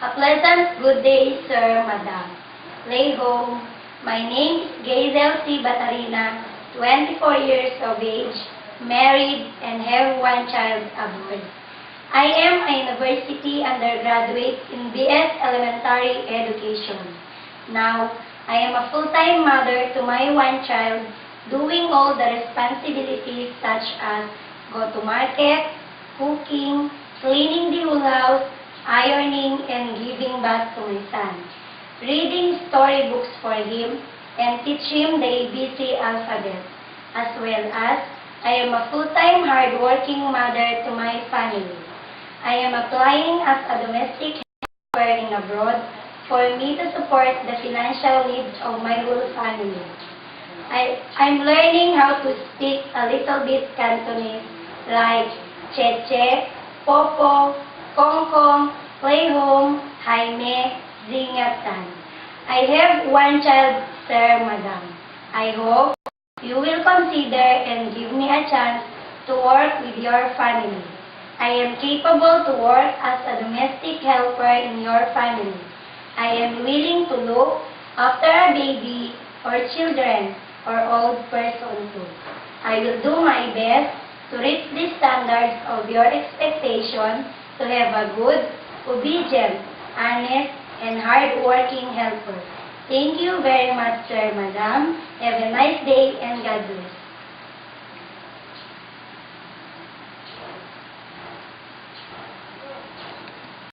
A pleasant good day, sir, madam. Lay home. My name is Gazel C. Batarina, 24 years of age, married, and have one child abroad. I am a university undergraduate in BS Elementary Education. Now, I am a full-time mother to my one child, doing all the responsibilities such as go to market, cooking, cleaning the whole house, ironing, and giving bath to my son, reading storybooks for him, and teach him the ABC alphabet, as well as I am a full-time hard-working mother to my family. I am applying as a domestic helper in abroad for me to support the financial needs of my whole family. I'm learning how to speak a little bit Cantonese like Cheche, Popo, Kong Kong, Play Home, Jaime, Zingatan. I have one child, sir, madam. I hope you will consider and give me a chance to work with your family. I am capable to work as a domestic helper in your family. I am willing to look after a baby or children or old person too. I will do my best to reach the standards of your expectation to have a good, obedient, honest, and hard-working helper. Thank you very much, sir, madam. Have a nice day and God bless.